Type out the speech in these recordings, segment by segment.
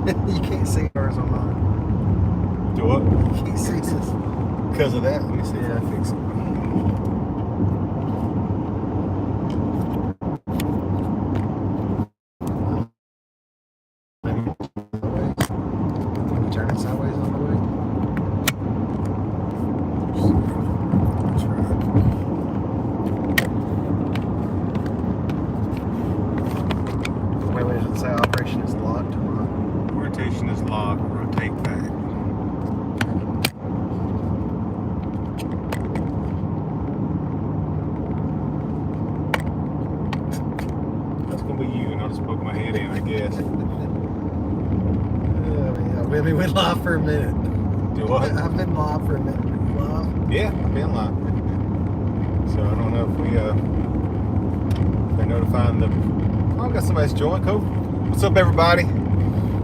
You can't see ours on mine. Do what? You can't see this. Because of that? Let me see if I Yeah. fix it. Can you turn it sideways on the way? Wait, does it say operation is locked? Rotation is locked. Rotate back. That's gonna be you, and I'll just poke my head in, I guess. I mean, we're live for a minute. Do what? I've been live for a minute. Are you live? Yeah, I've been live. So I don't know if they're notifying the. Oh, I got somebody's joined. Cool. What's up, everybody?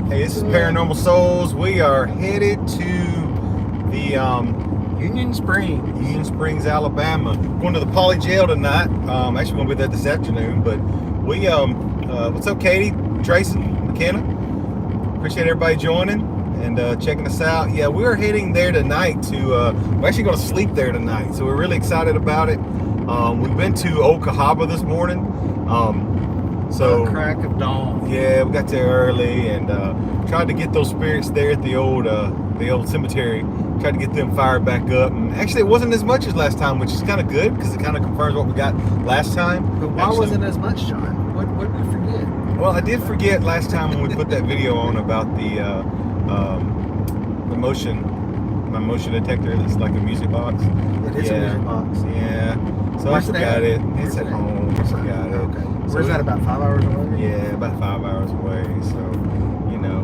Hey, this is Paranormal Souls. We are headed to the Union Springs, Alabama. Going to the Poly Jail tonight. Actually, going to be there this afternoon. But we what's up, Katie, Tracy, McKenna? Appreciate everybody joining and checking us out. Yeah, we're heading there tonight to. We're actually going to sleep there tonight, so we're really excited about it. We've been to Old Cahaba this morning. So crack of dawn. Yeah, we got there early and tried to get those spirits there at the old cemetery. Tried to get them fired back up. And actually, it wasn't as much as last time, which is kind of good because it kind of confirms what we got last time. But why wasn't it as much, John? What did you forget? Well, I did forget last time when we put that video on about the my motion detector. That's like a music box. It is a music box. Yeah. So Where's I forgot that? it. Where's It's at that? home. I forgot it. Okay. So Where's that, about 5 hours away? Yeah, about 5 hours away. So,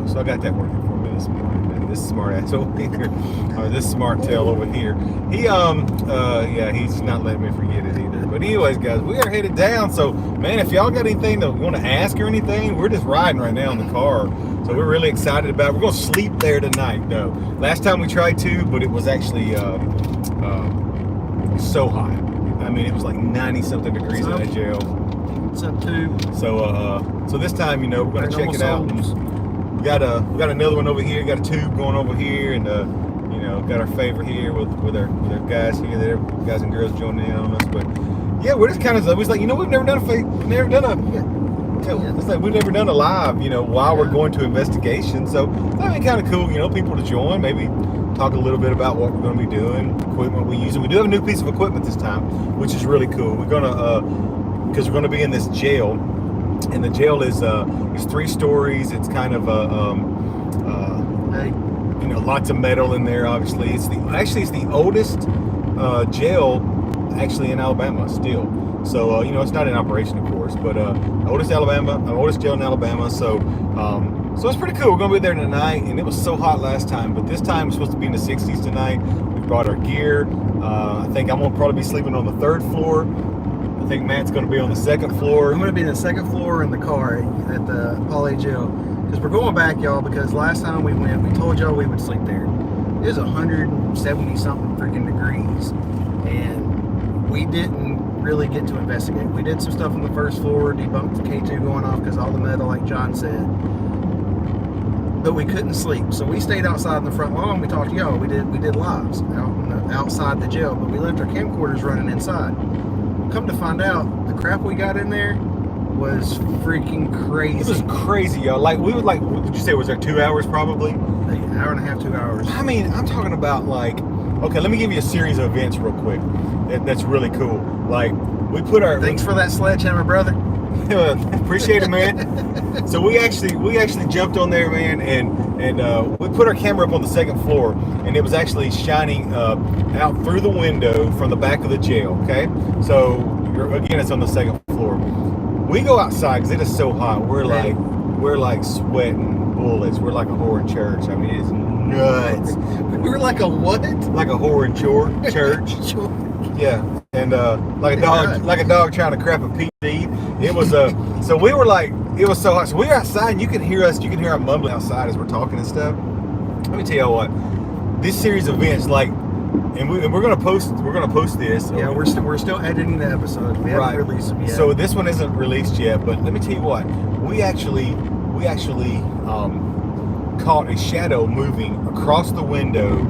so I got that working for me this morning. And this smart ass over here, or this smart tail over here, he's not letting me forget it either. But anyways, guys, we are headed down. So, man, if y'all got anything that you want to ask or anything, we're just riding right now in the car. So we're really excited about it. We're going to sleep there tonight, though. Last time we tried to, but it was actually so hot. I mean, it was like 90-something degrees in that jail. What's up, tube? So this time, we're gonna check it out. We got another one over here. Got a tube going over here, and got our favorite here with our guys here. There, guys and girls joining in on us. But yeah, we're just kind of we've never done a live, while we're going to investigation. So that'd be kind of cool, people to join. Maybe talk a little bit about what we're going to be doing, equipment we're using. We do have a new piece of equipment this time, which is really cool. We're gonna because we're going to be in this jail, and the jail is 3 stories. It's kind of lots of metal in there. Obviously, it's the oldest jail actually in Alabama still. So it's not in operation, of course, but oldest jail in Alabama. So it's pretty cool. We're gonna be there tonight, and it was so hot last time, but this time it's supposed to be in the 60s tonight. We brought our gear. I think I'm gonna probably be sleeping on the 3rd floor. I think Matt's going to be on the 2nd floor. I'm going to be in the 2nd floor in the car at the Poly Jail. Because we're going back, y'all, because last time we went, we told y'all we would sleep there. It was 170-something freaking degrees. And we didn't really get to investigate. We did some stuff on the 1st floor, debunked the K2 going off because all the metal, like John said. But we couldn't sleep. So we stayed outside in the front lawn. We talked to y'all. We did lives outside the jail. But we left our camcorders running inside. Come to find out, the crap we got in there was freaking crazy. It was crazy, y'all. Like, we would what did you say, was there 2 hours probably? An hour and a half, 2 hours. I mean, I'm talking about okay, let me give you a series of events real quick. That's really cool. Like, we put our... Thanks for that sledgehammer, brother. Appreciate it, man. So we actually jumped on there, man, and we put our camera up on the 2nd floor, and it was actually shining out through the window from the back of the jail. Okay, so again, it's on the 2nd floor. We go outside because it is so hot. We're like sweating bullets. We're like a whore in church. I mean, it's nuts. We were like a what? Like a whore in church. Yeah, and like a dog trying to crap a pee. It was so we were like, it was so hot. So we were outside, and you can hear our mumbling outside as we're talking and stuff. Let me tell you what, this series of events, and we're gonna post this. Yeah, we're still editing the episodes. We haven't released them yet. So this one isn't released yet, but let me tell you what, we actually caught a shadow moving across the window.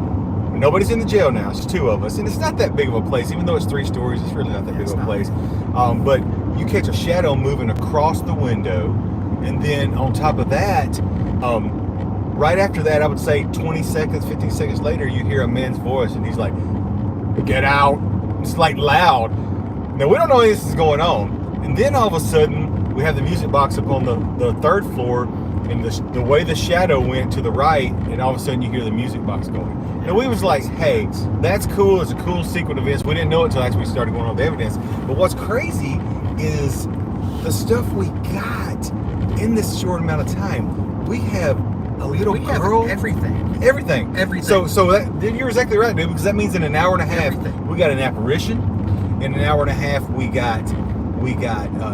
Nobody's in the jail now. It's just two of us, and it's not that big of a place. Even though it's 3 stories, it's really not that big of a place. But you catch a shadow moving across the window, and then on top of that, right after that, I would say 20 seconds, 15 seconds later, you hear a man's voice, and he's like, "Get out!" It's like loud. Now we don't know this is going on, and then all of a sudden, we have the music box up on the 3rd floor, and the way the shadow went to the right, and all of a sudden you hear the music box going. And we was like, hey, that's cool. It's a cool sequence of events. We didn't know it until actually we started going over the evidence. But what's crazy is the stuff we got in this short amount of time. We have a little girl. Everything. So that, you're exactly right, dude, because that means in an hour and a half, we got an apparition. In an hour and a half, we got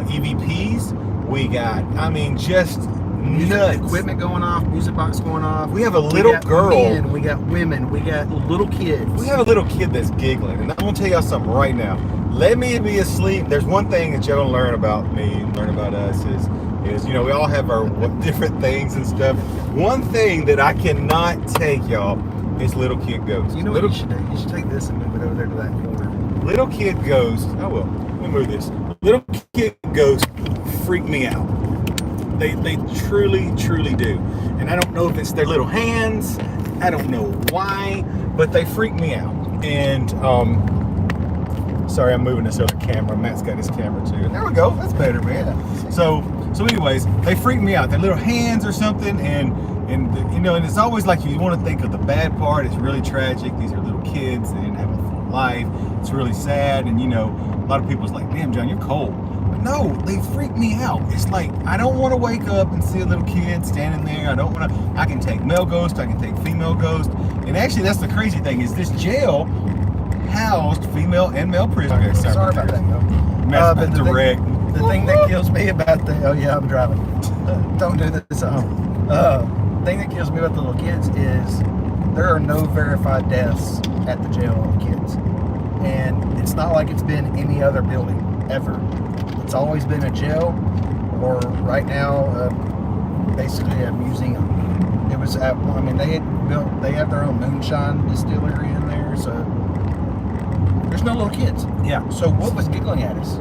EVPs. We got, I mean, just nuts. Equipment going off, music box going off. We have a little girl. Men, we got women, we got little kids. We have a little kid that's giggling, and I'm gonna tell y'all something right now. Let me be asleep. There's one thing that y'all gonna learn about me, learn about us is you know, we all have our different things and stuff. One thing that I cannot take, y'all, is little kid ghosts. You know what you should do? You should take this and move it over there to that corner. Little kid ghosts. Oh well, let me move this. Little kid ghosts freak me out. They truly do. And I don't know if it's their little hands. I don't know why, but they freak me out. And sorry, I'm moving this other camera. Matt's got his camera too. There we go. That's better, man. Yeah. So anyways, they freak me out. Their little hands or something, and you know, and it's always like you want to think of the bad part. It's really tragic. These are little kids. They didn't have a full life. It's really sad. And you know, a lot of people's like, damn, John, you're cold. No, they freak me out. It's like, I don't want to wake up and see a little kid standing there. I don't want to. I can take male ghost. I can take female ghost. And actually, that's the crazy thing, is this jail housed female and male prisoners. Okay, sorry about that, yo. But the thing that kills me about I'm driving. Don't do this at home. The thing that kills me about the little kids is there are no verified deaths at the jail of kids. And it's not like it's been any other building ever. It's always been a jail, or right now, basically a museum. It was at, I mean, they have their own moonshine distillery in there, so there's no little kids. Yeah. So what was giggling at us?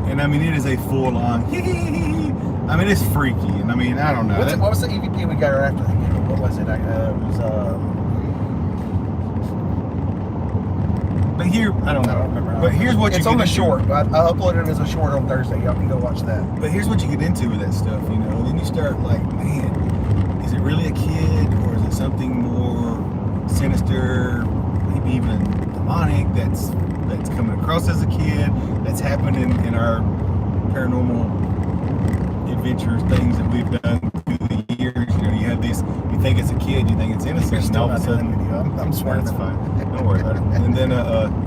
And I mean, it is a full on, I mean, it's freaky. And I mean, I don't know. What was the EVP we got right after that? What was it? It was, but here, I don't know. But here's what it's you on get the into. short. I uploaded it as a short on Thursday. Y'all can go watch that. But here's what you get into with that stuff, you know. And then you start like, man, is it really a kid, or is it something more sinister, maybe even demonic that's coming across as a kid, that's happened in our paranormal adventures, things that we've done through the years. You know, you have this, you think it's a kid, you think it's innocent, and all of a sudden, I'm swearing. That's fine. Don't worry about it. And then,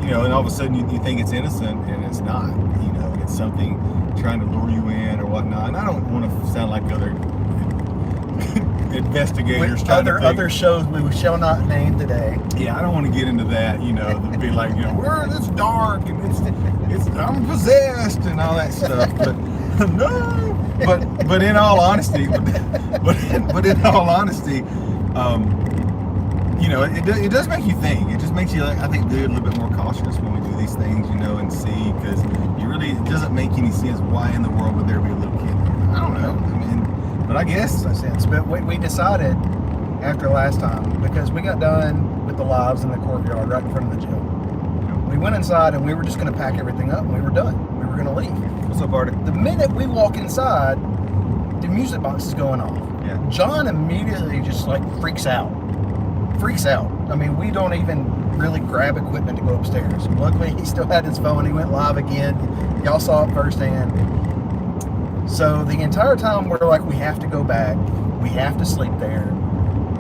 you know, and all of a sudden you think it's innocent, and it's not. You know, it's something trying to lure you in or whatnot. And I don't want to sound like other investigators. Other shows we shall not name today. Yeah, I don't want to get into that. You know, be like, you know, we're this dark and it's I'm possessed and all that stuff. But no. But in all honesty, but in all honesty, you know, it does make you think. It just makes you, I think, do a little bit more cautious when we do these things, you know, and see, because it doesn't make any sense. Why in the world would there be a little kid there? I don't know. I mean, but I guess makes sense. But we decided after last time, because we got done with the lives in the courtyard right in front of the jail. We went inside and we were just going to pack everything up and we were done. We were going to leave. What's up, Artie? The minute we walk inside, the music box is going off. Yeah. John immediately just like freaks out. I mean, we don't even really grab equipment to go upstairs. Luckily, he still had his phone. He went live again. Y'all saw it firsthand. So the entire time we're like, we have to go back. We have to sleep there.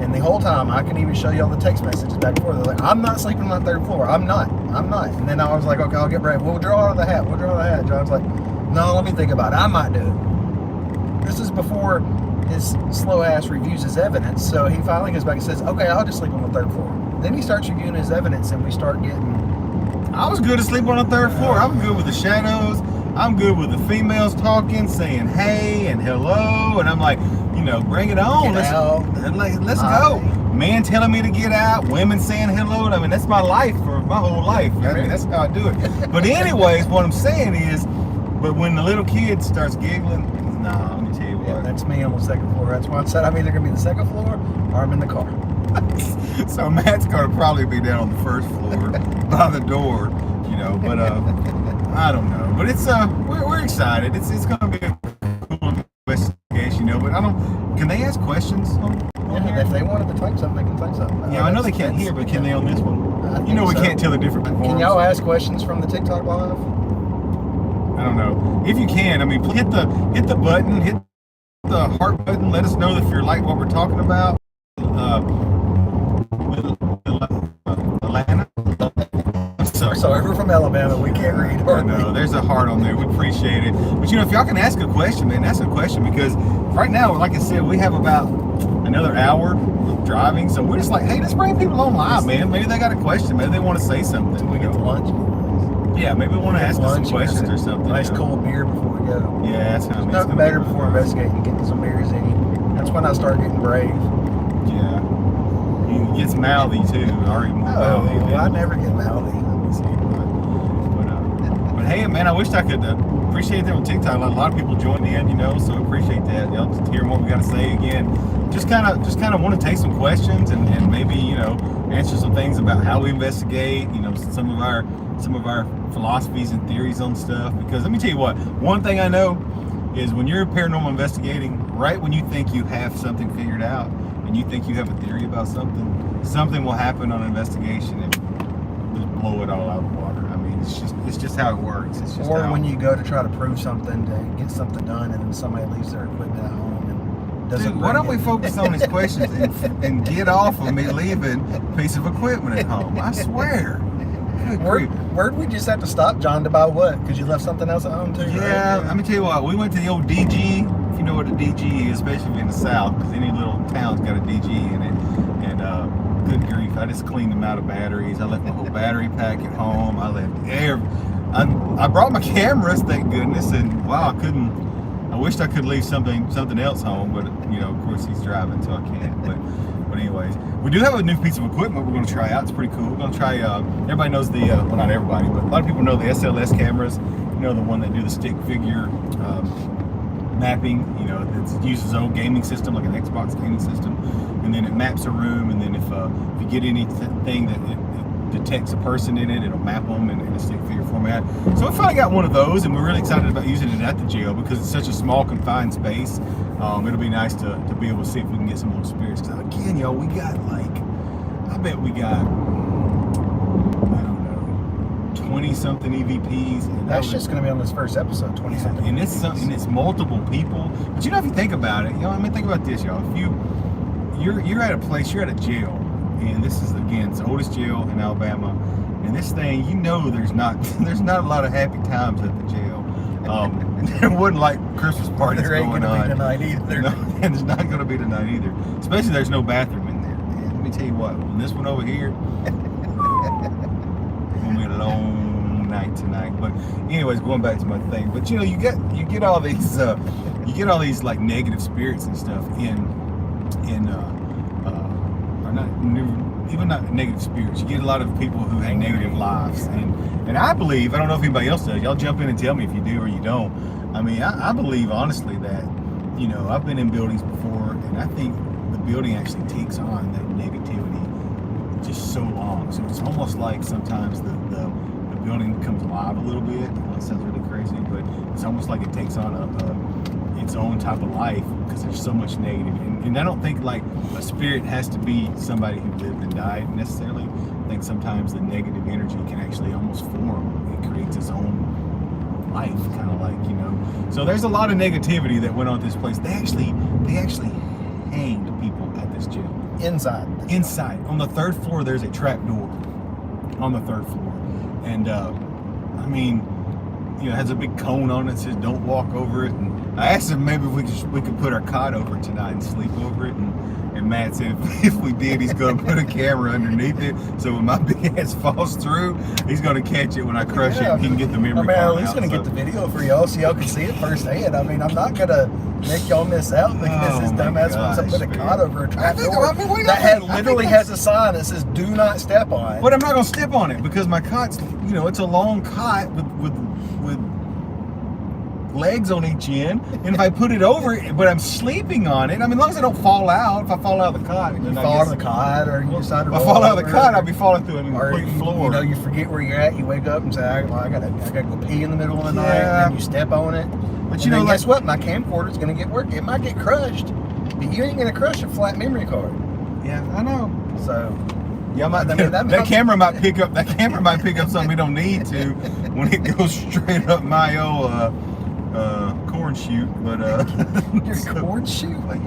And the whole time, I can even show y'all the text messages back and forth. They're like, I'm not sleeping on the 3rd floor. I'm not. And then I was like, okay, I'll get brave. We'll draw out of the hat. John's like, no, let me think about it. I might do it. This is before his slow ass reviews his evidence. So he finally goes back and says, okay, I'll just sleep on the 3rd floor. Then he starts reviewing his evidence and we start getting... I was good to sleep on the 3rd floor. I'm good with the shadows. I'm good with the females talking, saying hey and hello. And I'm like, you bring it on. Get out. Let's go. Man telling me to get out, women saying hello. I mean, that's my life for my whole life. I mean, that's how I do it. But anyways, what I'm saying is, but when the little kid starts giggling, nah, let me tell you what. Yeah, that's me on the second floor. That's why I said I'm either gonna be on the second floor or I'm in the car. So Matt's gonna probably be down on the first floor by the door, But I don't know. But it's we're excited. It's gonna be a cool investigation, But I don't. Can they ask questions on here? If they wanted to type something, they can type something. Yeah, I know they can't hear, but can they on this one? We so. can't tell the different Can forms. y'all ask questions from the TikTok live? I don't know. If you can, I mean, hit the button, hit the heart button. Let us know if you like what we're talking about. Atlanta. Sorry, we're from Alabama. We can't read. I know. There's a heart on there. We appreciate it. But if y'all can ask a question, man, ask a question, because right now, like I said, we have about another hour of driving. So we're just like, hey, let's bring people on live, man. Maybe they got a question. Maybe they want to say something. We get to lunch. Yeah, maybe we want to ask us some questions or something. Nice cold beer before we go. Yeah, that's how. There's nothing better before investigating, getting some beers in you. That's when I start getting brave. Yeah. He gets mouthy too. I never get mouthy. But hey, man, I wish I could appreciate that on TikTok. A lot of people joined in, so appreciate that. Y'all just hearing what we got to say again. Just kind of want to take some questions and maybe answer some things about how we investigate. Some of our philosophies and theories on stuff. Because let me tell you what, one thing I know is when you're paranormal investigating, right when you think you have something figured out and you think you have a theory about something will happen on an investigation and just blow it all out of the water. I mean, it's just how it works. It's just when you go to try to prove something, to get something done, and then somebody leaves their equipment at home and doesn't. Dude, why don't we focus on these questions and get off of me leaving a piece of equipment at home? I swear. Where'd we just have to stop, John, to buy what? Because you left something else at home too. Yeah, right? let me tell you what. We went to the old DG. If you know what a DG is, especially in the South, because any little town's got a DG in it. And good grief, I just cleaned them out of batteries. I left my whole battery pack at home. I brought my cameras, thank goodness. And wow, I wished I could leave something else home, but of course he's driving, so I can't. But anyways, we do have a new piece of equipment we're going to try out. It's pretty cool. We're going to try. Everybody knows the well, not everybody, but a lot of people know the SLS cameras. The one that do the stick figure mapping. That uses its own gaming system, like an Xbox gaming system, and then it maps a room. And then if you get anything that it detects a person in it, it'll map them in a stick figure format. So we finally got one of those, and we're really excited about using it at the jail because it's such a small, confined space. It'll be nice to be able to see if we can get some little spirits. Because again, y'all, we got I bet we got, 20-something EVPs. And that's just going to be on this first episode, 20-something. And it's multiple people. But if you think about it, think about this, y'all. If you're at a place, you're at a jail, and this is again it's the oldest jail in Alabama, and this thing, there's not a lot of happy times at the jail. There wasn't like Christmas parties there ain't going gonna on. Be tonight either. No, and there's not going to be tonight either. Especially there's no bathroom in there. And let me tell you what, when this one over here, gonna be a long night tonight. But anyways, going back to my thing. But you get all these like negative spirits and stuff even not negative spirits. You get a lot of people who have negative lives, and I believe, I don't know if anybody else does. Y'all jump in and tell me if you do or you don't. I mean, I believe honestly that I've been in buildings before, and I think the building actually takes on that negativity just so long. So it's almost like sometimes the building becomes alive a little bit. That sounds really crazy, but it's almost like it takes on its own type of life because there's so much negative. And I don't think like a spirit has to be somebody who lived and died necessarily. I think sometimes the negative energy can actually almost form. It creates its own life, kind of like, So there's a lot of negativity that went on at this place. They actually hanged people at this jail. Inside. On the third floor, there's a trap door on the third floor. And, it has a big cone on it that says don't walk over it. And I asked him maybe if we could put our cot over it tonight and sleep over it and And Matt said if we did, he's going to put a camera underneath it, so when my big ass falls through, he's going to catch it when I crush it. He can get the memory card at least going to get the video for y'all so y'all can see it firsthand. I mean, I'm not going to make y'all miss out because this dumbass wants to put a cot over a trap door that literally has a sign that says "Do not step on." But I'm not going to step on it because my cot's, it's a long cot with legs on each end, and if I put it over, but I'm sleeping on it. I mean, as long as I don't fall out. If I fall out of the cot, you fall out of the cot, or you decide to roll. If I fall out of the cot, I'll be falling through the complete floor. You know, you forget where you're at. You wake up and say, I gotta go pee in the middle of the night, and then you step on it. But guess what? My camcorder's gonna get work. It might get crushed, but you ain't gonna crush a flat memory card. Yeah, I know. So. Yeah, that camera might pick up. That camera might pick up something we don't need to when it goes straight up my old corn chute. But your corn chute, like,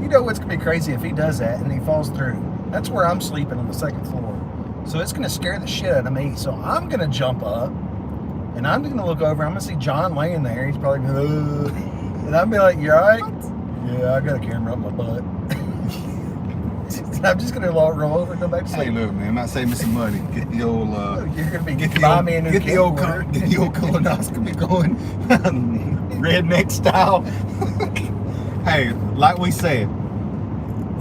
you know what's gonna be crazy if he does that and he falls through. That's where I'm sleeping on the second floor, so it's gonna scare the shit out of me. So I'm gonna jump up and I'm gonna look over. I'm gonna see John laying there. He's probably gonna, and I'll be like, "You all right?" Yeah, I got a camera up my butt. I'm just gonna roll over and go back to sleep. Hey, look, man, I might save me some money. Get the old, you're gonna be get the old colonoscopy going, redneck style. Hey, like we said,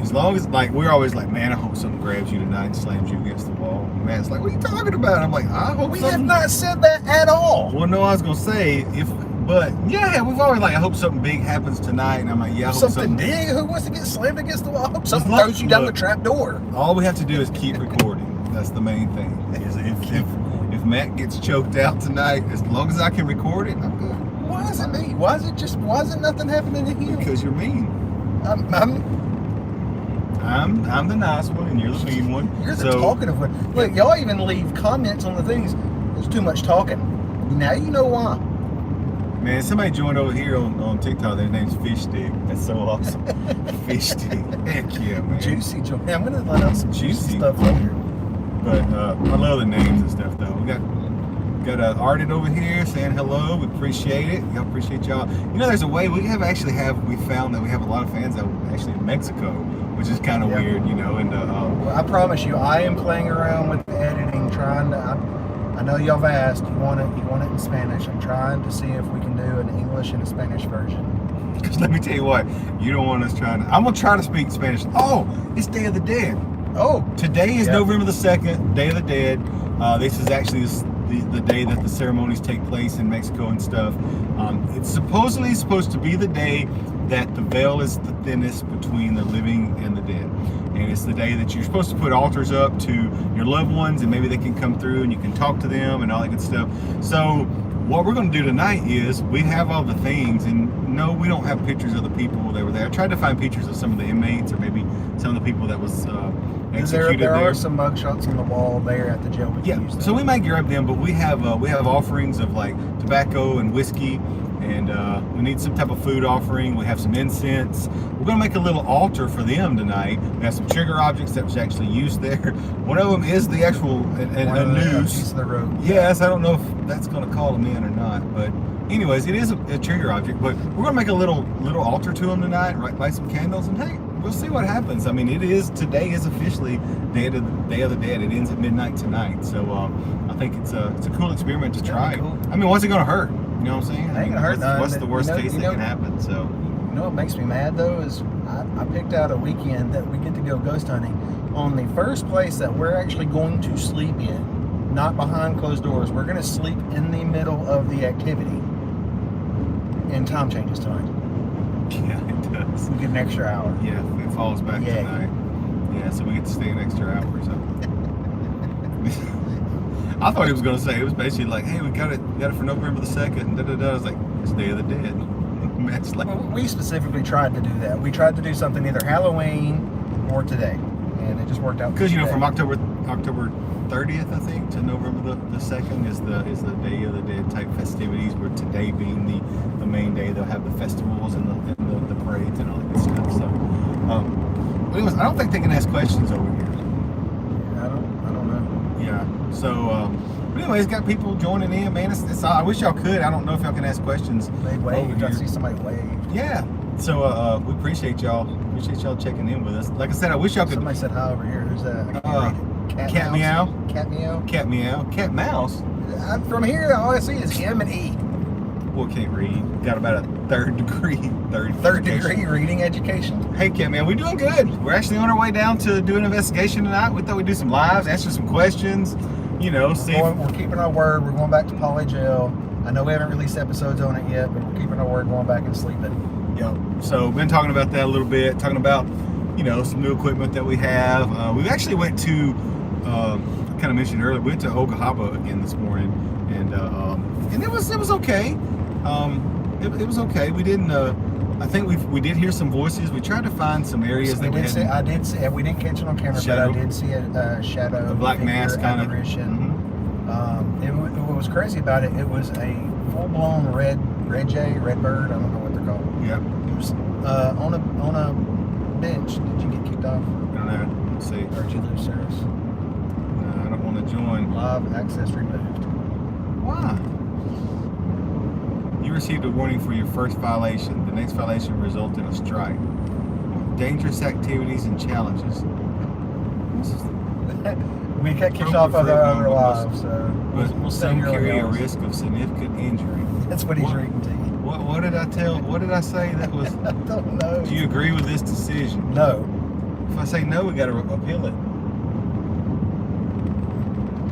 as long as we're always like, man, I hope something grabs you tonight and slams you against the wall. Man's like, what are you talking about? I'm like, I hope we have not said that at all. Well, no, I was gonna say But yeah, we've always I hope something big happens tonight, and I'm like, yeah, I hope something big. Who wants to get slammed against the wall? I hope something throws you down the trap door. All we have to do is keep recording. That's the main thing. Is if Matt gets choked out tonight, as long as I can record it, I'm good. Why is it me? Why is it nothing happening to you? Because you're mean. I'm the nice one, and you're the mean one. You're the talkative one. Look, y'all even leave comments on the things. There's too much talking. Now you know why. Man, somebody joined over here on TikTok. Their name's Fish Stick. That's so awesome. Fish Stick. Heck yeah, man. Juicy. Yeah, I'm going to let out some juicy stuff later. But I love the names and stuff, though. We got Arden over here saying hello. We appreciate it. We appreciate y'all. There's a way we found that we have a lot of fans that are actually in Mexico, which is kind of weird, And well, I promise you, I am playing around with the editing, trying to. I know y'all have asked, you want it in Spanish. I'm trying to see if we can do an English and a Spanish version. Because let me tell you what, you don't want us trying to. I'm going to try to speak Spanish. Oh, it's Day of the Dead. Oh. Today is November the 2nd, Day of the Dead. This is actually the day that the ceremonies take place in Mexico and stuff. It's supposedly supposed to be the day that the veil is the thinnest between the living and the dead. And it's the day that you're supposed to put altars up to your loved ones, and maybe they can come through and you can talk to them and all that good stuff. So what we're going to do tonight is we have all the things, and no, we don't have pictures of the people that were there. I tried to find pictures of some of the inmates or maybe some of the people that was executed there. There are some mugshots on the wall there at the jail. So we might grab them, but we have offerings of like tobacco and whiskey. And we need some type of food offering. We have some incense. We're going to make a little altar for them tonight. We have some trigger objects that was actually used there. One of them is the actual a noose. Piece of the rope. Yes, I don't know if that's going to call them in or not. But anyways, it is a trigger object. But we're going to make a little altar to them tonight, light some candles, and hey, we'll see what happens. I mean, today is officially Day of the Dead. It ends at midnight tonight. So I think it's a cool experiment to try. Cool. I mean, what's it going to hurt? You know what I'm saying? It ain't gonna hurt. What's the worst case that can happen? So, you know what makes me mad though is I picked out a weekend that we get to go ghost hunting on the first place that we're actually going to sleep in, not behind closed doors. We're gonna sleep in the middle of the activity, and time changes tonight. Yeah, it does. We get an extra hour. Yeah, it falls back tonight. Yeah, so we get to stay an extra hour or something. I thought he was going to say, it was basically like, hey, we got it for November the 2nd, and da-da-da. I was like, it's Day of the Dead. Matt's like, well, we specifically tried to do that. We tried to do something either Halloween or today, and it just worked out. Because, from October 30th, I think, to November the 2nd is the Day of the Dead type festivities, where today being the main day, they'll have the festivals and the parades and all that good stuff. So, anyways, I don't think they can ask questions over here. I don't know. Yeah. So, but anyways, got people joining in, man. It's I wish y'all could. I don't know if y'all can ask questions. They wave. I see somebody wave. Yeah. So we appreciate y'all. Appreciate y'all checking in with us. Like I said, I wish y'all could. Somebody said hi over here. Who's that? I can't read it. Cat Mouse? meow. Cat meow. Cat meow. Cat mouse. From here, all I see is M and E. Well, can't read. Got about a third degree reading education. Hey, Cat man, we're doing good. We're actually on our way down to do an investigation tonight. We thought we'd do some lives, answer some questions. You know, we're keeping our word. We're going back to Poly Jail. I know we haven't released episodes on it yet, but we're keeping our word, going back and sleeping. Yep. So we've been talking about that a little bit, talking about, you know, some new equipment that we have. We actually went to, I kind of mentioned earlier, we went to Ogahaba again this morning, and it was okay. It was okay. We didn't. I think we did hear some voices. We tried to find some areas that we did. I did see. We didn't catch it on camera, Shadow. But I did see a shadow. A black mask kind of. Apparition. What was crazy about it? It was a full-blown red bird. I don't know what they're called. Yeah. It was on a bench. Did you get kicked off? I don't know. Let's see. Or did you lose service? No, I don't want to join. Live access removed. Why? You received a warning for your first violation. The next violation resulted in a strike. Dangerous activities and challenges. We got kicked off of our other lives, so we'll some carry a risk of significant injury. That's what he's reading to you. What did I tell? What did I say that was? I don't know. Do you agree with this decision? No. If I say no, we got to appeal it.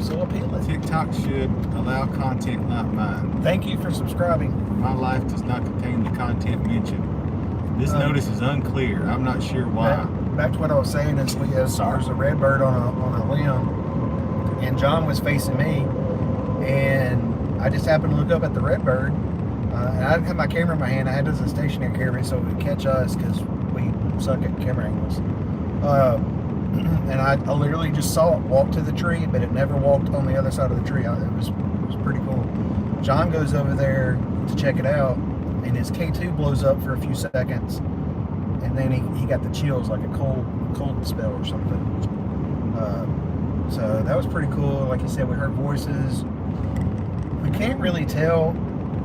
So appeal it. TikTok should allow content not mine. Thank you for subscribing. My life does not contain the content mentioned. This notice is unclear. I'm not sure why. Back to what I was saying is there's a red bird on a limb, and John was facing me, and I just happened to look up at the red bird, and I didn't have my camera in my hand. I had this as a stationary camera so it would catch us because we suck at camera angles. And I literally just saw it walk to the tree, but it never walked on the other side of the tree. It was pretty cool. John goes over there to check it out, and his K2 blows up for a few seconds, and then he got the chills, like a cold spell or something. So that was pretty cool. Like you said, we heard voices. We can't really tell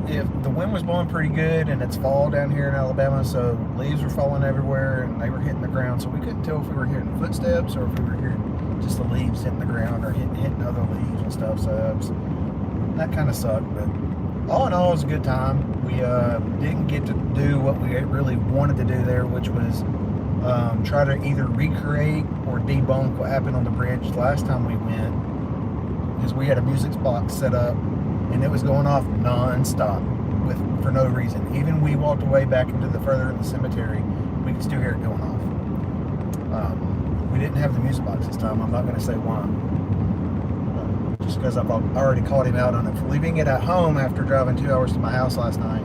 if the wind was blowing pretty good, and it's fall down here in Alabama, so leaves were falling everywhere and they were hitting the ground, so we couldn't tell if we were hearing footsteps or if we were hearing just the leaves hitting the ground or hitting other leaves and stuff. So that kind of sucked, but all in all, it was a good time. We didn't get to do what we really wanted to do there, which was try to either recreate or debunk what happened on the bridge last time we went, because we had a music box set up and it was going off non-stop for no reason. Even we walked away back into further in the cemetery, we could still hear it going off. We didn't have the music box this time. I'm not going to say why. Just because I've already called him out on it for leaving it at home after driving 2 hours to my house last night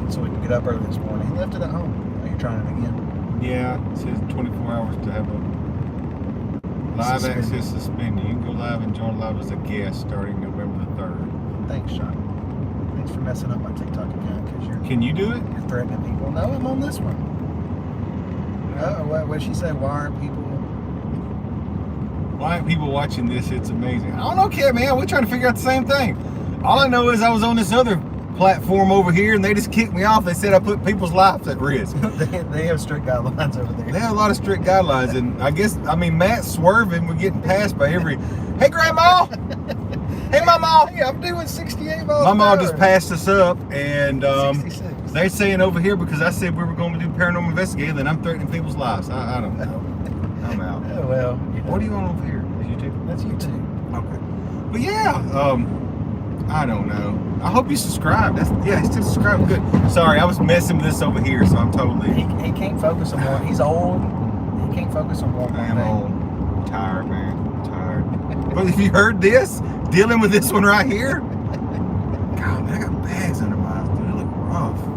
so we could get up early this morning. He left it at home. Now you're trying it again. Yeah, it says 24 hours to have a live access suspended. You can go live and join live as a guest starting November the 3rd. Thanks, Sean. Thanks for messing up my TikTok account because Can you do it? You're threatening people. No, I'm on this one. What did she say? Why aren't people watching this? It's amazing. I don't know, Cat man. We're trying to figure out the same thing. All I know is I was on this other platform over here and they just kicked me off. They said I put people's lives at risk. They have strict guidelines over there. They have a lot of strict guidelines, and I mean Matt's swerving. We're getting passed by every. Hey, Grandma. Hey, Mama. Hey, I'm doing 68 miles. Mama just passed us up, and 66. they're saying over here because I said we were going to do paranormal investigating, and I'm threatening people's lives. I don't know. I'm out. Oh, well. What are you on over here? Is YouTube? That's YouTube. Okay. But yeah, I don't know. I hope you subscribe. He's still subscribing. Good. Sorry, I was messing with this over here, so I'm totally. He can't focus on one. He's old. He can't focus on one. I am old. I'm tired, man. I'm tired. But if you heard this, dealing with this one right here, God, man, I got bags under my eyes. Dude, they look rough.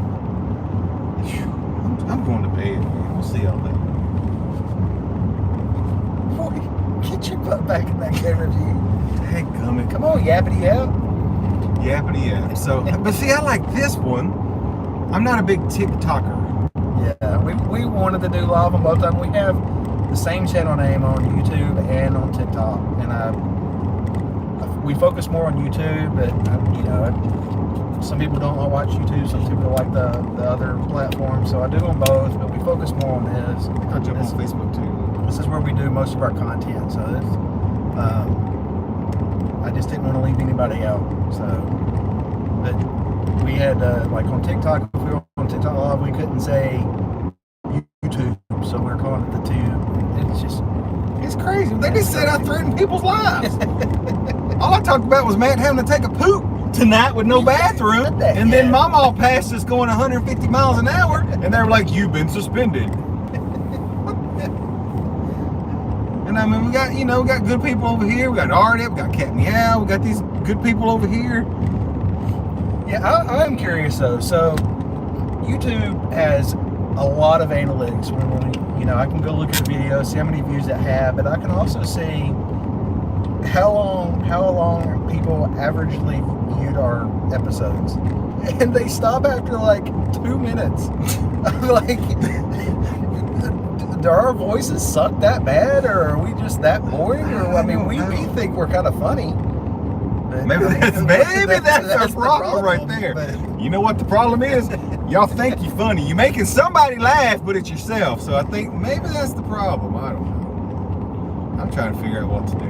I'm going to bed, man. We'll see y'all later. Boy, get your butt back in that camera view. Dadgummit. Come on, yappity yap. Yappity yap. So, but see, I like this one. I'm not a big TikToker. Yeah, we wanted to do live on both of them. We have the same channel name on YouTube and on TikTok, and we focus more on YouTube, but some people don't watch YouTube, some people like the other platforms. So I do them both, but we focus more on this. I jump on Facebook too. This is where we do most of our content. So I just didn't want to leave anybody out. So, but we had like on TikTok, if we were on TikTok Live, we couldn't say YouTube, so we're calling it the Tube. It's just, it's crazy. They just said I threatened people's lives. All I talked about was Matt having to take a poop tonight with no bathroom, and then Mama all passed us going 150 miles an hour, and they were like, "You've been suspended." And I mean, we got, we got good people over here. We got Ardip, we got Cat Meow, we got these good people over here. Yeah, I'm curious though. So YouTube has a lot of analytics. When I can go look at the video, see how many views it had, but I can also see how long people averagely viewed our episodes, and they stop after like 2 minutes. Like, do our voices suck that bad, or are we just that boring? Or I mean, we think we're kind of funny. Maybe that's our problem right there. But you know what the problem is? Y'all think you're funny. You're making somebody laugh, but it's yourself. So I think maybe that's the problem. I don't know. I'm trying to figure out what to do.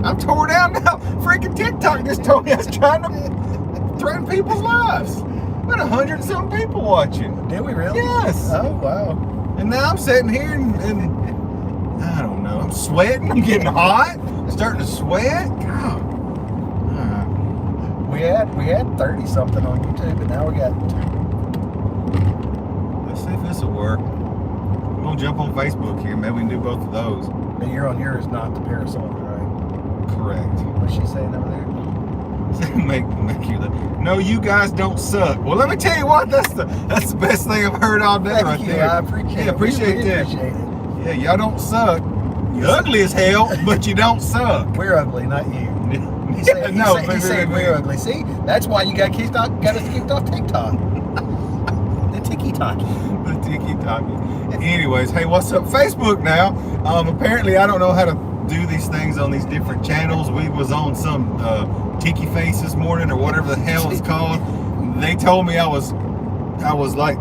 I'm tore down now. Freaking TikTok just told me I was trying to threaten people's lives. We had 100-something people watching. Did we really? Yes. Oh, wow. And now I'm sitting here and I don't know. I'm sweating. I'm getting hot. I'm starting to sweat. God. We had 30-something on YouTube, and now we got 2. Let's see if this will work. We're going to jump on Facebook here. Maybe we can do both of those. But you're on yours, not the parasol, right? Correct. What's she saying over there? make you look. No, you guys don't suck. Well, let me tell you what, that's the best thing I've heard all day. Thank you. There. I appreciate it. Yeah, appreciate that. Appreciate it. Yeah, y'all don't suck. You're ugly as hell, but you don't suck. We're ugly, not you. He said we're ugly. See, that's why you got us kicked off TikTok. The tiki-talkie. The tiki-talkie. Anyways, hey, what's up? Facebook now. Apparently, I don't know how to do these things on these different channels. We was on some Tiki Face this morning, or whatever the hell it's called. They told me I was like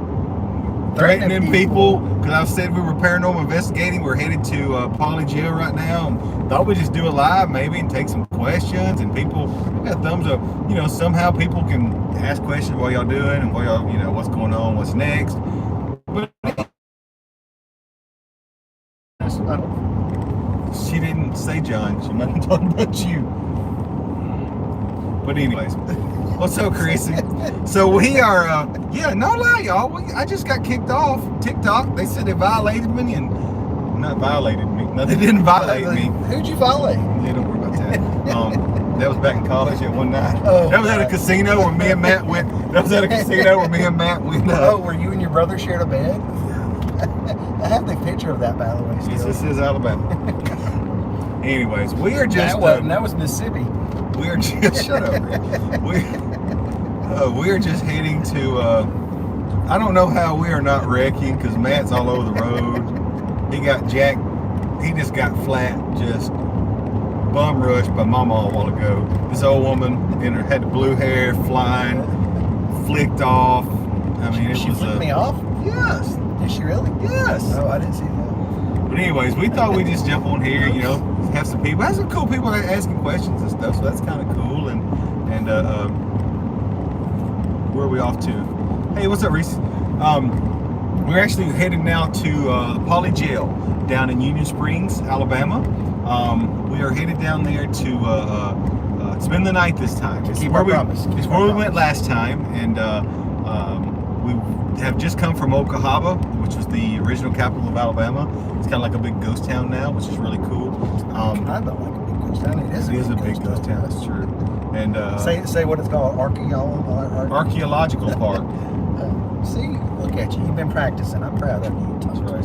threatening people because I said we were paranormal investigating. We're headed to Poly Jail right now, and thought we'd just do a live maybe and take some questions, and people got thumbs up. Somehow people can ask questions while y'all doing, and while y'all, what's going on, what's next. But she didn't say John. She might have talked about you. But anyways, what's up, Chrissy? So we are, no lie, y'all. I just got kicked off TikTok. They said they violated me, and not violated me. No, they didn't violate me. Who'd you violate? Yeah, don't worry about that. That was back in college at one night. Oh, that was at a casino where me and Matt went. Oh, where you and your brother shared a bed? I have the picture of that, by the way. Still. This is Alabama. Anyways, we are just. That was Mississippi. We are just. Shut up. We are just heading to. I don't know how we are not wrecking because Matt's all over the road. He got jacked. He just got flat, just bum rushed by Mama a while ago. This old woman had the blue hair flying, flicked off. I mean, she flicked me off? Yes. Did she really? Yes. Oh, I didn't see that. But anyways, we thought we'd just jump on here, have some people. Have some cool people asking questions and stuff, so that's kind of cool. And where are we off to? Hey, what's up, Reese? We're actually headed now to the Poly Jail down in Union Springs, Alabama. We are headed down there to spend the night this time. It's where we went last time, and we have just come from Oklahoma, which was the original capital of Alabama. It's kind of like a big ghost town now, which is really cool. I don't like a big ghost town. It is a big ghost town. That's true. And say what it's called, archaeological park. See, look at you. You've been practicing. I'm proud of you. That's right.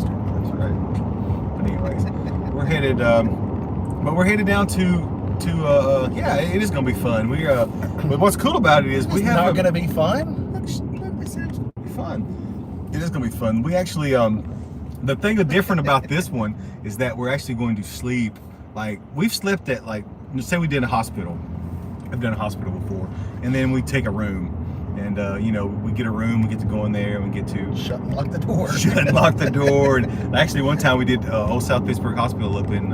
But anyways, we're headed. But we're headed down to it is gonna be fun. But what's cool about it is it's not gonna be fun. It's gonna be fun. It is gonna be fun. We actually the thing that's different about this one is that we're actually going to sleep. Like we've slept at say we did a hospital. I've done a hospital before. And then we take a room. And, you know, we get a room, we get to go in there, and we get to shut and lock the door. Shut and lock the door. And actually, one time we did Old South Pittsburgh Hospital up in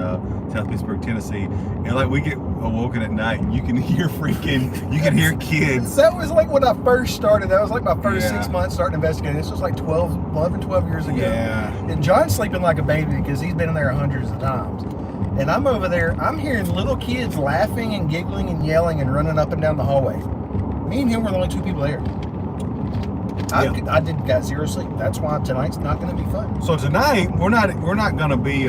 South Pittsburgh, Tennessee. And like we get awoken at night, and you can hear kids. That was like when I first started. That was like my first 6 months starting investigating. This was like 11, 12 years ago. Yeah. And John's sleeping like a baby because he's been in there hundreds of times. And I'm over there, I'm hearing little kids laughing and giggling and yelling and running up and down the hallway. Me and him were the only two people there. I got zero sleep. That's why tonight's not going to be fun. So tonight we're not going to be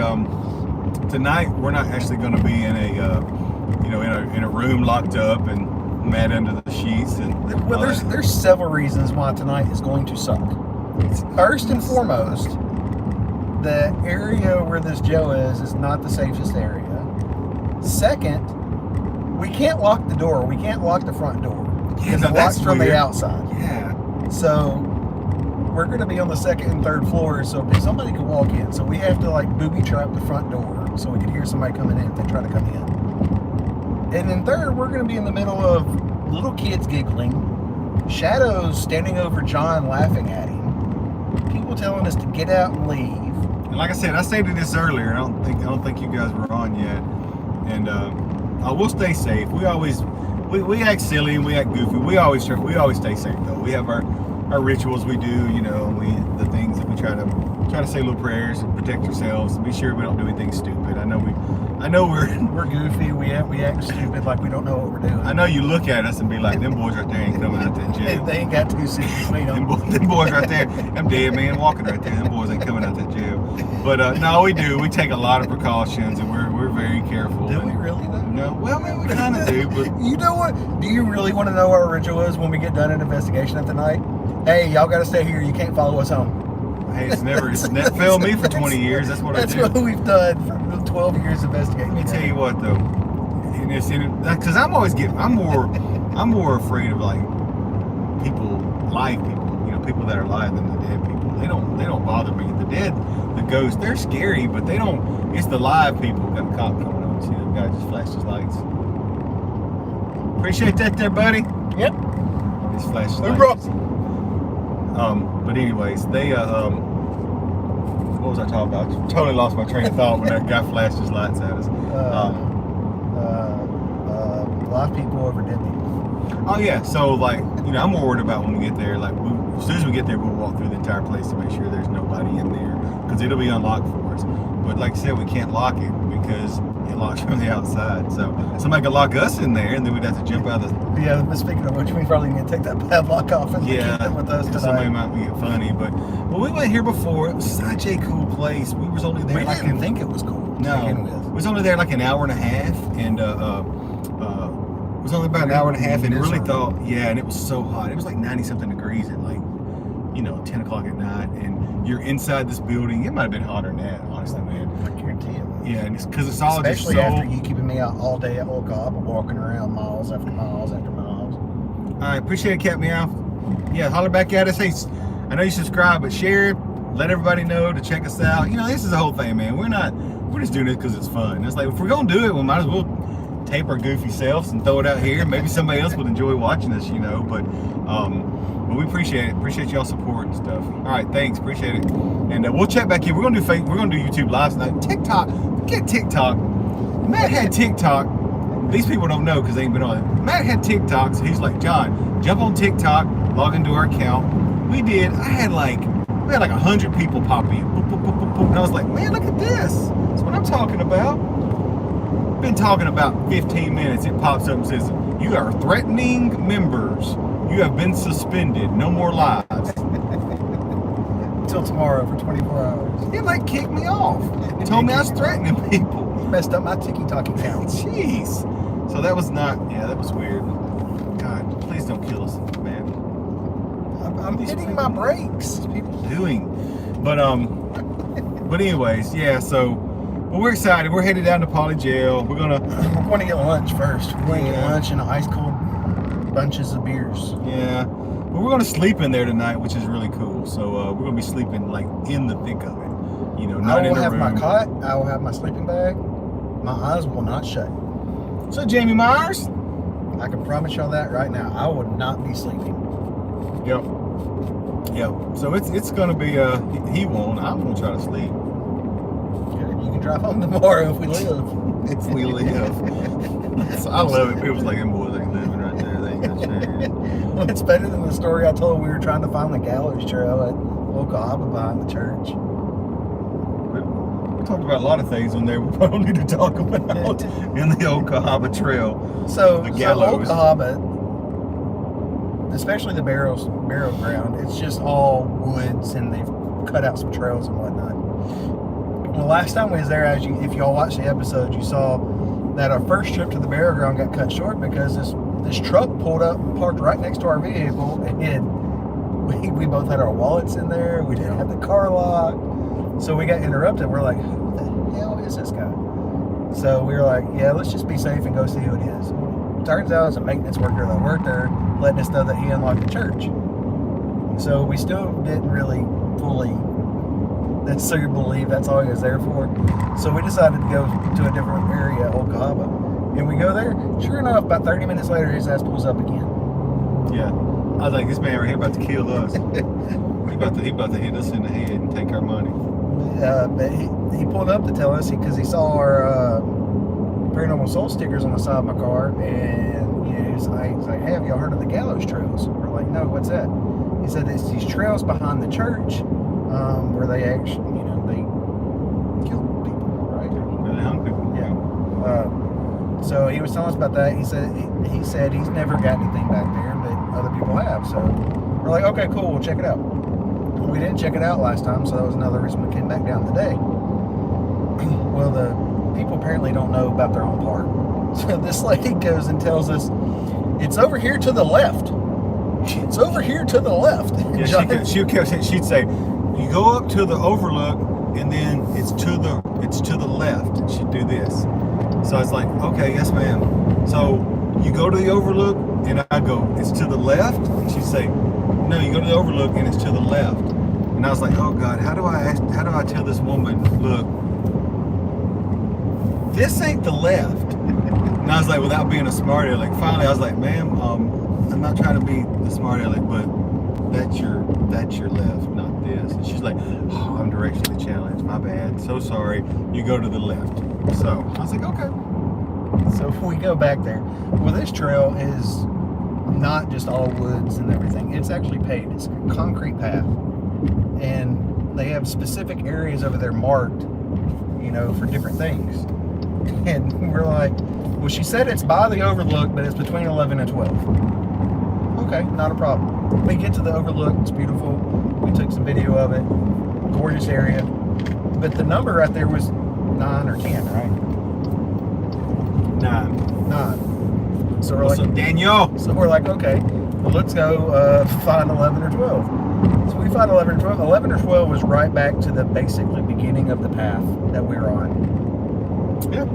tonight we're not actually going to be in a in a room locked up and mad under the sheets. And well, there's several reasons why tonight is going to suck. First and foremost, the area where this jail is not the safest area. Second, we can't lock the door. We can't lock the front door. Because it locks from the outside. Yeah. So we're going to be on the second and third floor, so somebody could walk in. So we have to like booby trap the front door so we can hear somebody coming in if they try to come in. And then third, we're going to be in the middle of little kids giggling, shadows standing over John laughing at him, people telling us to get out and leave. And like I said, I stated this earlier. I don't think you guys were on yet. And I will stay safe. We act silly and we act goofy. We always stay safe though. We have our rituals we do, you know, the things that we try to say little prayers and protect ourselves and be sure we don't do anything stupid. I know we're goofy. We act stupid like we don't know what we're doing. I know you look at us and be like, them boys right there ain't coming out that jail. They ain't got 2 seats between them. Them boys right there, them dead man walking right there. Them boys ain't coming out that jail. But no, we do. We take a lot of precautions and we're very careful. Do we really though? No, well, I mean, we kind of do, but you know what? Do you really want to know what our ritual is when we get done an investigation at the night? Hey, y'all got to stay here. You can't follow us home. Hey, it's never failed me for 20 years. That's what I do. That's what we've done for 12 years investigating. Let me tell you what though, because I'm more afraid of like live people. You know, people that are alive than the dead people. They don't bother me. The dead, the ghosts, they're scary, but they don't. It's the live people. Got a cop coming on. See the guy just flashed his lights. Appreciate that there, buddy. Yep. Just flashed his lights. But anyways, they what was I talking about? I totally lost my train of thought when that guy flashed his lights at us. Live people over dead people. Oh yeah, so like, you know, I'm more worried about when we get there. Like, as soon as we get there, we'll walk through the entire place to make sure there's nobody in there, because it'll be unlocked for us. But like I said, we can't lock it because it locks from the outside. So somebody could lock us in there, and then we'd have to jump out of the... Yeah, but speaking of which, we probably need to take that padlock off and keep it with us tonight. Somebody might be funny, but we went here before. It was such a cool place. We was only there. We didn't think it was cool. No, we was only there like an hour and a half, and it was only about an hour and a half, and really thought, and it was so hot. It was like 90-something degrees at like, 10 o'clock at night, and you're inside this building. It might have been hotter than that, honestly, man. I guarantee it. Yeah, and it's because it's all especially just so... after you keeping me out all day at Old Cobb, walking around miles after miles after miles. All right, appreciate it, Cat Meow. Yeah, holler back at us. Hey, I know you subscribe, but share it. Let everybody know to check us out. This is the whole thing, man. We're just doing it because it's fun. It's like, if we're gonna do it, we might as well tape our goofy selves and throw it out here. Maybe somebody else would enjoy watching us, But we appreciate it. Appreciate y'all support and stuff. All right, thanks. Appreciate it. And we'll check back in. We're gonna do YouTube lives tonight. TikTok. Get TikTok. Matt had TikTok. These people don't know because they ain't been on it. Matt had TikTok, so he's like, John, jump on TikTok, log into our account. We did. We had like 100 people pop in. Boop, boop, boop, boop, boop. And I was like, man, look at this. That's what I'm talking about. Been talking about 15 minutes. It pops up and says, you are threatening members. You have been suspended. No more lives. Until tomorrow for 24 hours. It like kicked me off. Told me I was threatening people. Messed up my TikTok account. Jeez. So that was that was weird. God, please don't kill us, man. I'm hitting my brakes. People doing. But anyways, yeah, so we're excited. We're headed down to Poly Jail. We're going to get lunch first. We're going to get lunch and ice cold bunches of beers. Yeah. But we're going to sleep in there tonight, which is really cool. So we're going to be sleeping like in the thick of it. Not in a room. I will have my cot. I will have my sleeping bag. My eyes will not shut. So Jamie Myers, I can promise y'all that right now. I would not be sleeping. Yep. So it's gonna be he won't. I'm gonna try to sleep. Good. You can drive home tomorrow if we live. If we live. So I love it. People's like, them boys ain't living right there. They ain't got chance. Well, it's better than the story I told. We were trying to find the gallows trail at Okahaba behind the church. We talked about a lot of things on there we probably need to talk about in the Okahaba Trail. So the gallows. Okahaba, especially the burial ground, it's just all woods, and they've cut out some trails and whatnot. Well, last time we was there, if y'all watched the episode, you saw that our first trip to the burial ground got cut short because this truck pulled up, parked right next to our vehicle, and we both had our wallets in there. We didn't have the car locked, so we got interrupted. We're like, who the hell is this guy? So we were like, yeah, let's just be safe and go see who it is. Turns out it's a maintenance worker that worked there, letting us know that he unlocked the church. So we still didn't really fully necessarily believe that's all he was there for. So we decided to go to a different area, Okahaba. And we go there. Sure enough, about 30 minutes later, his ass pulls up again. Yeah. I was like, this man right here about to kill us. he about to hit us in the head and take our money. But he pulled up to tell us because he saw our Paranormal Souls stickers on the side of my car, and he's like, hey, have y'all heard of the gallows trails? We're like, no, what's that? He said it's these trails behind the church where they actually, they kill people, right? Where they hung people. Yeah. So he was telling us about that. He said he's never got anything back there, but other people have. So we're like, okay, cool, we'll check it out. We didn't check it out last time, so that was another reason we came back down today. Well, the people apparently don't know about their own part. So this lady goes and tells us, it's over here to the left. It's over here to the left. Yeah, she'd say, you go up to the overlook, and then it's to the left. And she'd do this. So it's like, okay, yes, ma'am. So you go to the overlook, and I go, it's to the left? And she'd say, no, you go to the overlook, and it's to the left. And I was like, oh God, how do I tell this woman, look, this ain't the left? And I was like, without being a smart aleck, finally I was like, ma'am, I'm not trying to be a smart aleck, but that's your left, not this. And she's like, oh, I'm directionally challenged, my bad, so sorry, you go to the left. So I was like, okay. So we go back there. Well, this trail is not just all woods and everything. It's actually paved. It's a concrete path. And they have specific areas over there marked, for different things. And we're like, well, she said it's by the overlook, but it's between 11 and 12. Okay, not a problem. We get to the overlook. It's beautiful. We took some video of it. Gorgeous area. But the number right there was 9 or 10, right? 9. So we're like, Daniel. So we're like, okay, well, let's go find 11 or 12. So we find 11 or 12. 11 or 12 was right back to the basically beginning of the path that we were on. Yeah.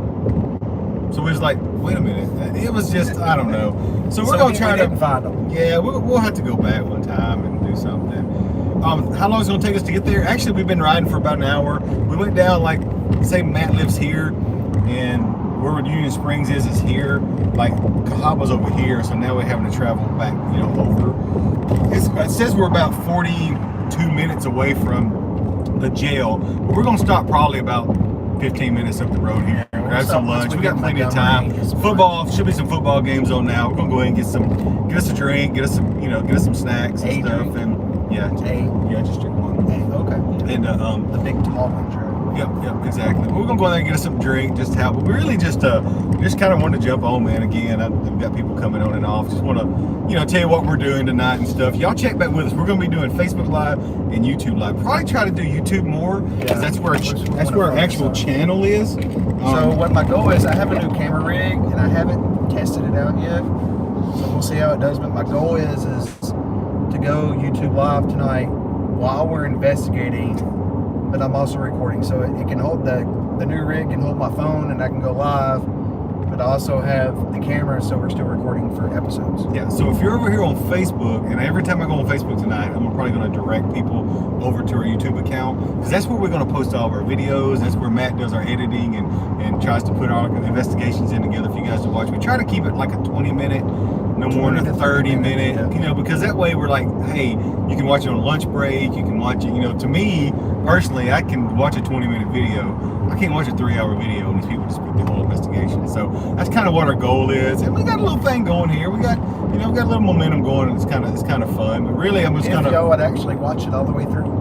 So we was like, wait a minute. It was just, I don't know. So we're gonna try to find them. Yeah, we'll have to go back one time and do something. How long is it gonna take us to get there? Actually, we've been riding for about an hour. We went down, like, say Matt lives here, and where Union Springs is here. Like, Cahaba's over here, so now we're having to travel back, over. It says we're about 42 minutes away from the jail. But we're gonna stop probably about 15 minutes up the road here. Grab some lunch. We got plenty of time. Football, should be some football games on now. We're gonna go ahead and get us a drink, get us some snacks and stuff. Drink. And just drink one. Okay. And the big tall one, sure. Yep, exactly. We're gonna go in there and get us some drink, just have. But we really just kind of wanted to jump on, man. Again, I've got people coming on and off. Just want to, tell you what we're doing tonight and stuff. Y'all check back with us. We're gonna be doing Facebook Live and YouTube Live. Probably try to do YouTube more because that's where our actual channel is. So what my goal is, I have a new camera rig and I haven't tested it out yet. So we'll see how it does. But my goal is to go YouTube Live tonight while we're investigating. But I'm also recording, so it can hold the new rig can hold my phone, and I can go live but I also have the camera, so we're still recording for episodes. Yeah, so if you're over here on Facebook, and every time I go on Facebook tonight, I'm probably going to direct people over to our YouTube account, because that's where we're going to post all of our videos. That's where Matt does our editing and tries to put our investigations in together for you guys to watch. We try to keep it like a 20-minute, no more than a 30-minute, yeah. you know, because that way we're like, hey, you can watch it on a lunch break, you can watch it, you know, to me, personally, I can watch a 20-minute video. I can't watch a 3-hour video and these people just put the whole investigation. So that's kind of what our goal is. And we got a little thing going here. We got, you know, we got a little momentum going, and it's kind of fun. But really, I'm just if y'all would actually watch it all the way through.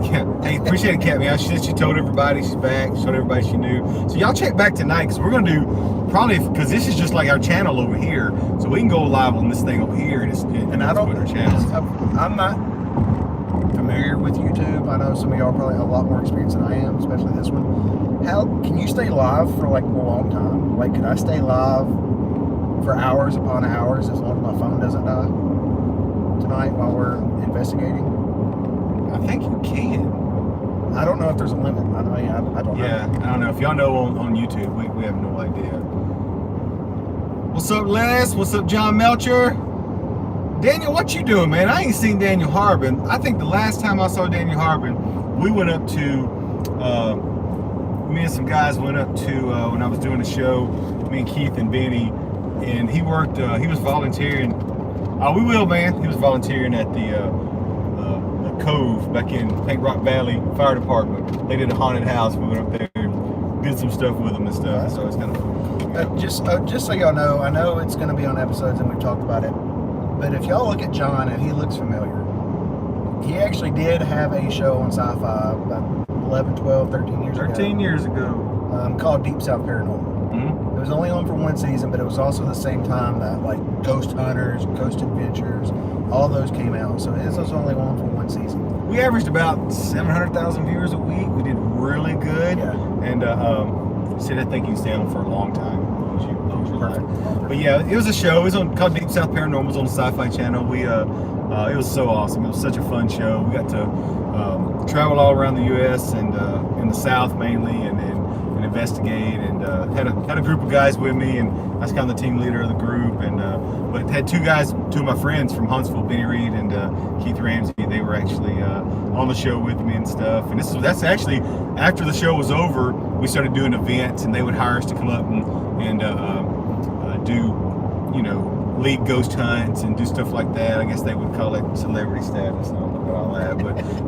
Yeah, hey, appreciate it, Kat. She told everybody she's back. Showed everybody she knew. So y'all check back tonight, because we're gonna do probably, because this is just like our channel over here. So we can go live on this thing over here, and I don't. our channel. I'm not familiar with YouTube. I know some of y'all probably have a lot more experience than I am, especially this one. How can you stay live for like a long time? Like, can I stay live for hours upon hours as long as my phone doesn't die tonight while we're investigating? I think you can. I don't know if there's a limit. I don't know. Yeah, I don't know. If y'all know on YouTube, we have no idea. What's up, Les? What's up, John Melcher? Daniel, what you doing, man? I ain't seen Daniel Harbin. I think the last time I saw Daniel Harbin, we went up to, me and some guys went up to, when I was doing a show, me and Keith and Benny, and he worked, he was volunteering. Oh, we will, man. He was volunteering at the Cove back in Paint Rock Valley Fire Department. They did a haunted house. We went up there and did some stuff with them and stuff. So it's kind of just so y'all know, I know it's going to be on episodes and we've talked about it, but if y'all look at John and he looks familiar, he actually did have a show on Sci-Fi about 11, 12, 13 years ago. 13 years ago. Called Deep South Paranormal. Mm-hmm. It was only on for one season, but it was also the same time that like Ghost Hunters, Ghost Adventures, all those came out. So this was only on for one season. We averaged about 700,000 viewers a week. We did really good. Yeah. And said I think he's down for a long time. Perfect. But yeah, it was a show. It was called Deep South Paranormal. It was on the Sci-Fi Channel. We it was so awesome. It was such a fun show. We got to travel all around the U.S. and in the South mainly, and investigate, and had a group of guys with me, and I was kind of the team leader of the group, and but had two of my friends from Huntsville, Benny Reed and Keith Ramsey. They were actually on the show with me and stuff, and that's actually after the show was over, we started doing events, and they would hire us to come up and do, you know, lead ghost hunts and do stuff like that. I guess they would call it celebrity status. I don't know about all that,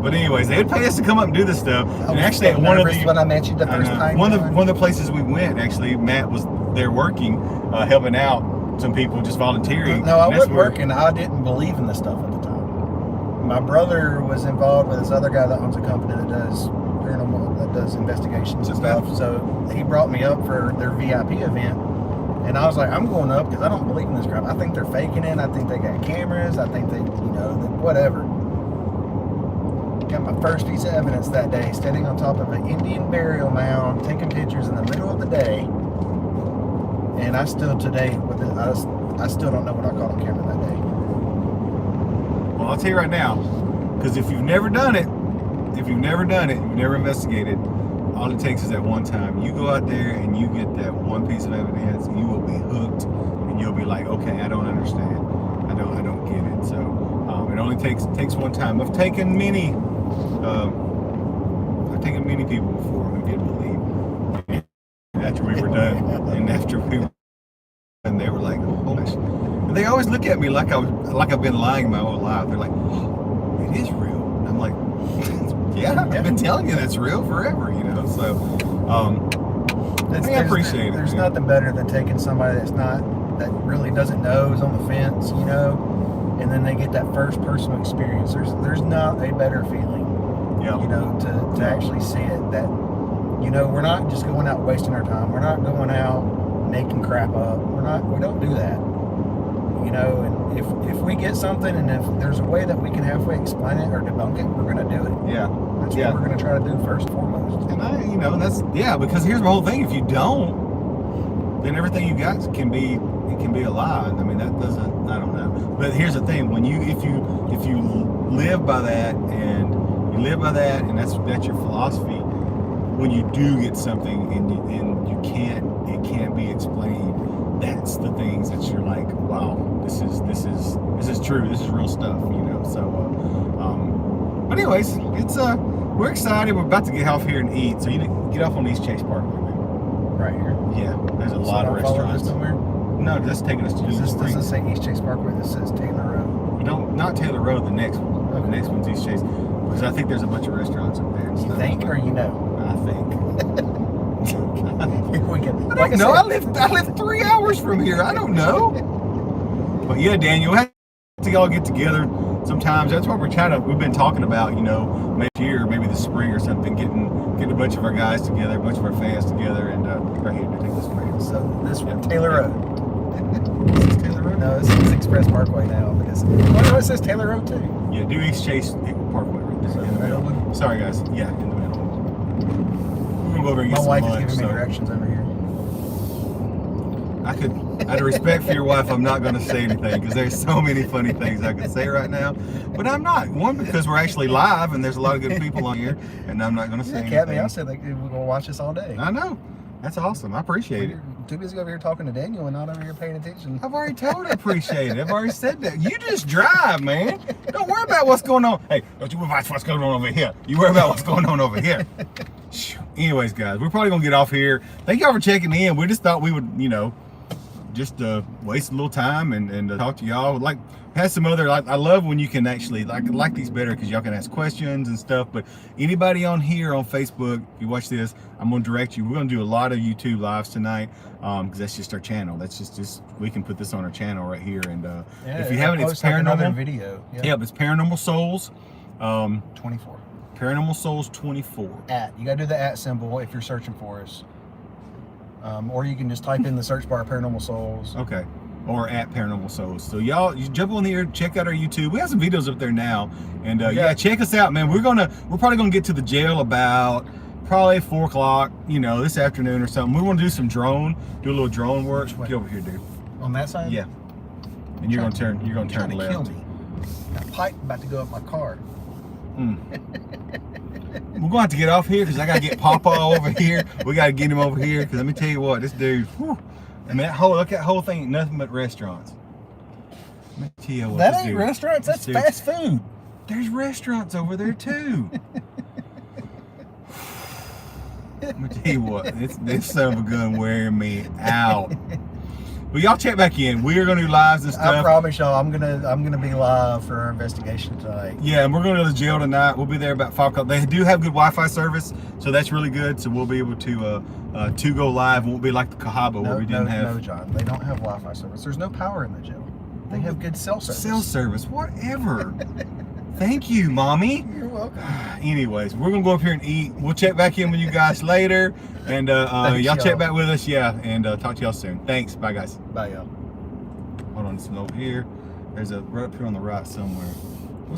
but anyways, they would pay us to come up and do this stuff. And actually, at one of the when I met you the first time, one of the places we went, actually, Matt was there working, helping out some people, just volunteering. No, I wasn't working. I didn't believe in this stuff at the time. My brother was involved with this other guy that owns a company that does paranormal, that does investigations and stuff. So he brought me up for their VIP event. And I was like, I'm going up because I don't believe in this crap. I think they're faking it. I think they got cameras. I think they, you know, whatever. Got my first piece of evidence that day, standing on top of an Indian burial mound, taking pictures in the middle of the day. And I still today, I still don't know what I caught on camera that day. Well, I'll tell you right now, because if you've never done it, you've never investigated, all it takes is that one time. You go out there and you get that one piece of evidence, and you will be hooked, and you'll be like, okay, I don't understand. I don't get it. So it only takes one time. I've taken many people before who didn't believe. After we were done, and after we were done, they were like, oh gosh. And they always look at me like I've been lying my whole life. They're like, oh, it is real. And I'm like, yeah, I've been telling you that's real forever, you know. So I appreciate it. There's nothing better than taking somebody that really doesn't know, is on the fence, you know, and then they get that first personal experience. There's not a better feeling, you know, to actually see it. That, you know, we're not just going out wasting our time. We're not going out making crap up. We don't do that. You know, and if we get something, and if there's a way that we can halfway explain it or debunk it, we're going to do it. Yeah. That's what we're going to try to do first and foremost. And because here's the whole thing. If you don't, then everything you got can be a lie. I mean, that doesn't, I don't know. But here's the thing. If you live by that, and that's your philosophy, when you do get something and it can't be explained, that's the things that you're like, wow, this is true, this is real stuff, you know. So but anyways, it's we're excited. We're about to get off here and eat, so you get off on East Chase Parkway, man. Right here. Yeah, there's a lot of restaurants. No, that's taking us to Does this say East Chase Parkway? This says Taylor Road. No, not Taylor Road. The next one. Okay. The next one's East Chase, because I think there's a bunch of restaurants up there. You think, or you know? I think. Here we go. I don't know. I live 3 hours from here. I don't know. But yeah, Daniel, we have to all get together sometimes. That's what we've been talking about, you know, maybe here, maybe this spring or something, getting a bunch of our guys together, a bunch of our fans together, and right here to take this way. So this one, Taylor Road. Is this Taylor Road? No, this is Express Parkway now, but it's, oh no, it says Taylor Road too. Yeah, do East Chase Parkway right there, in the middle. Sorry guys, yeah, in the middle. We're gonna go over and get some lunch. My wife is giving me directions over here. Out of respect for your wife, I'm not going to say anything because there's so many funny things I could say right now. But I'm not. One, because we're actually live and there's a lot of good people on here, and I'm not going to say anything. Kathy, I said like, we're going to watch this all day. I know. That's awesome. I appreciate it. Too busy over here talking to Daniel and not over here paying attention. I've already told her I appreciate it. I've already said that. You just drive, man. Don't worry about what's going on. Hey, don't you worry about what's going on over here. You worry about what's going on over here. Anyways, guys, we're probably going to get off here. Thank y'all for checking in. We just thought we would, you know, just waste a little time and talk to y'all. Like, had some other, I love when you can actually, like these better because y'all can ask questions and stuff. But anybody on here on Facebook, if you watch this, I'm going to direct you. We're going to do a lot of YouTube lives tonight because that's just our channel. That's just we can put this on our channel right here. And if you haven't, it's Paranormal video. Yeah, it's Paranormal Souls 24. Paranormal Souls 24. You got to do the @ symbol if you're searching for us. Or you can just type in the search bar Paranormal Souls. Okay. Or @ Paranormal Souls. So y'all, you jump on here, check out our YouTube. We have some videos up there now, and yeah, check us out, man. We're probably gonna get to the jail about probably 4 o'clock, you know, this afternoon or something. We want to do some do a little drone work. Get over here, dude. On that side? Yeah. And you're gonna turn left. Kill me. That pipe about to go up my car. We're gonna have to get off here because I gotta get Papa over here. We gotta get him over here because let me tell you what, this dude. Whew, I mean, look, that whole thing ain't nothing but restaurants. Let me tell you what, that ain't restaurants. That's fast food. There's restaurants over there too. Let me tell you what, this son of a gun wearing me out. But y'all check back in. We're gonna do lives and stuff. I promise y'all, I'm gonna be live for our investigation tonight. Yeah, and we're gonna go to the jail tonight. We'll be there about 5 o'clock. They do have good Wi-Fi service, so that's really good. So we'll be able to go live. It won't be like the Cahaba where we didn't have. No, John, they don't have Wi-Fi service. There's no power in the jail. They have good cell service. Cell service, whatever. Thank you, mommy. You're welcome. Anyways, we're gonna go up here and eat. We'll check back in with you guys later, and y'all check back with us, yeah, and talk to y'all soon. Thanks, bye guys. Bye, y'all. Hold on, it's over here. There's a right up here on the right somewhere.